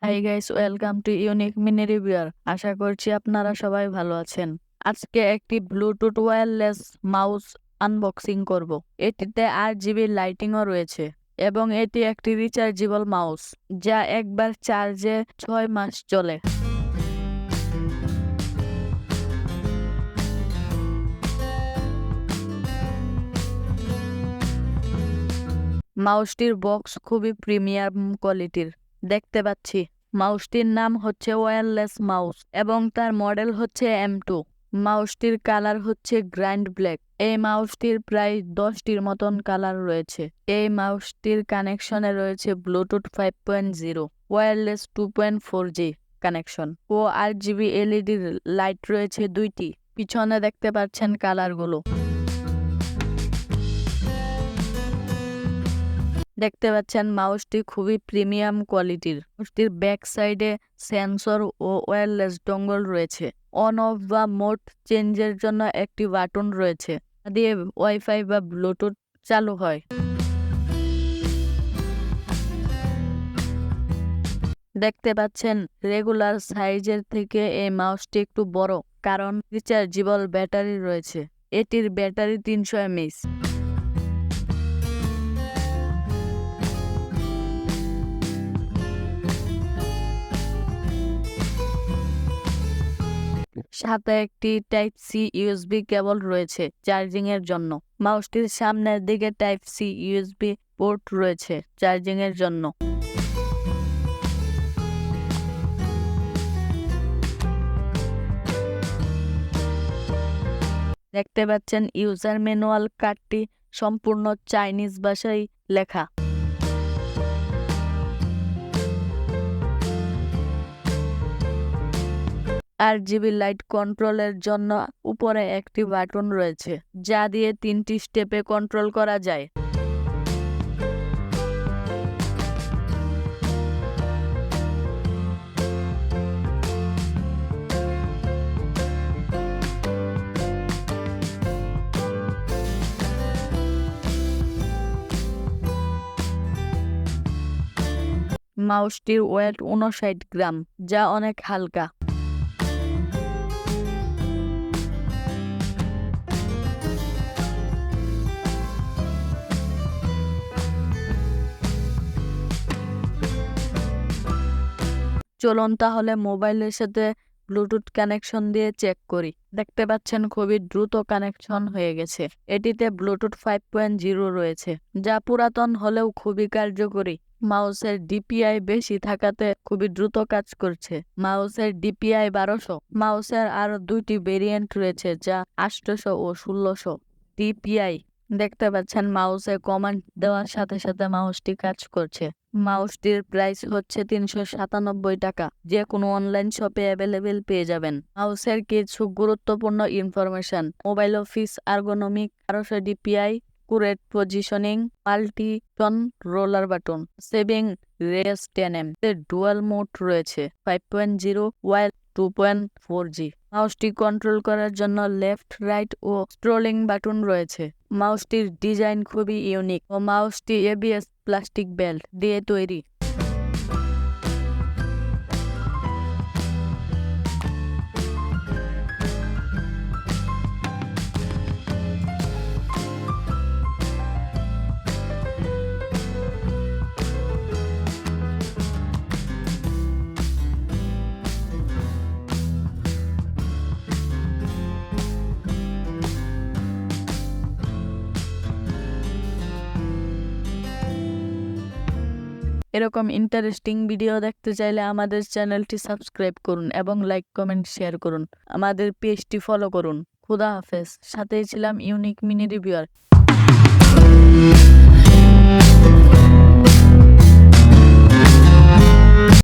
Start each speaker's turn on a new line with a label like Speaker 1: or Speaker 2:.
Speaker 1: High guys, welcome to unique mini reviewer. আশা করছি আপনারা সবাই ভালো আছেন। আজকে একটি ব্লুটুথ ওয়্যারলেস মাউস আনবক্সিং করব। এটিতে RGB লাইটিংও রয়েছে এবং এটি একটি রিচার্জেবল মাউস যা একবার চার্জে 6 মাস চলে। মাউসটির বক্স খুবই প্রিমিয়াম কোয়ালিটির দেখতে পাচ্ছি। মাউসটির নাম হচ্ছে ওয়্যারলেস মাউস এবং তার মডেল হচ্ছে M2। মাউসটির কালার হচ্ছে গ্রাইন্ড ব্ল্যাক। এই মাউসটির প্রায় 10টির মতন কালার রয়েছে। এই মাউসটির কানেকশনে রয়েছে ব্লুটুথ 5.0, ওয়্যারলেস 2.4G কানেকশন ও RGB LED লাইট রয়েছে 2টি। পিছনে দেখতে পাচ্ছেন কালারগুলো। দেখতে পাচ্ছেন মাউসটি খুবই প্রিমিয়াম কোয়ালিটির। মাউসটির ব্যাক সাইডে সেন্সর ও ওয়্যারলেস ডঙ্গল রয়েছে। অন অফ বা মোড চেঞ্জের জন্য একটি বাটন রয়েছে, দিয়ে ওয়াইফাই বা ব্লুটুথ চালু হয়। দেখতে পাচ্ছেন রেগুলার সাইজের থেকে এই মাউসটি একটু বড়, কারণ রিচার্জেবল ব্যাটারি রয়েছে। এটির ব্যাটারি 300 mAh। সাথে একটি টাইপ সি ইউএসবি কেবল রয়েছে চার্জিং এর জন্য। মাউসটির সামনের দিকে টাইপ সি ইউএসবি পোর্ট রয়েছে চার্জিং এর জন্য। দেখতে পাচ্ছেন ইউজার ম্যানুয়াল কার্ডটি সম্পূর্ণ চাইনিজ ভাষায় লেখা। RGB লাইট কন্ট্রোলের জন্য উপরে একটি বাটন রয়েছে, যা দিয়ে 3টি স্টেপে কন্ট্রোল করা যায়। মাউসটির ওয়েট 59 গ্রাম, যা অনেক হালকা। চলুন তাহলে মোবাইলের সাথে ব্লুটুথ কানেকশন দিয়ে চেক করি। দেখতে পাচ্ছেন খুবই দ্রুত কানেকশন হয়ে গেছে। এটিতে ব্লুটুথ 5.0 রয়েছে, যা পুরাতন হলেও খুবই কার্যকরী। মাউসের DPI বেশি থাকাতে খুবই দ্রুত কাজ করছে। মাউসের DPI 1200। মাউসের আরো 2টি ভেরিয়েন্ট রয়েছে, যা 800 ও 1600 DPI। দেখতে পাচ্ছেন মাউসে কমান্ড দেওয়ার সাথে সাথে মাউসটি কাজ করছে। মাউসটির প্রাইস হচ্ছে 397 টাকা। যে কোনো অনলাইন শপে অ্যাভেলেবেল পেয়ে যাবেন। মাউসের কিছু গুরুত্বপূর্ণ information: mobile office ergonomic, 1200 DPI, accurate positioning, multi ton roller button, saving race 10M, dual mode রয়েছে, 5.0 ওয়াইড 2.4G। মাউসটি কন্ট্রোল করার জন্য লেফট, রাইট ও স্ক্রলিং বাটন রয়েছে। মাউসটির ডিজাইন খুবই ইউনিক ও মাউসটি ABS প্লাস্টিক বেল্ট দিয়ে তৈরি। এরকম ইন্টারেস্টিং ভিডিও দেখতে চাইলে আমাদের চ্যানেলটি সাবস্ক্রাইব করুন এবং লাইক, কমেন্ট, শেয়ার করুন। আমাদের পেজটি ফলো করুন। খুদা হাফেজ। সাথেই ছিলাম ইউনিক মিনি রিভিউয়ার।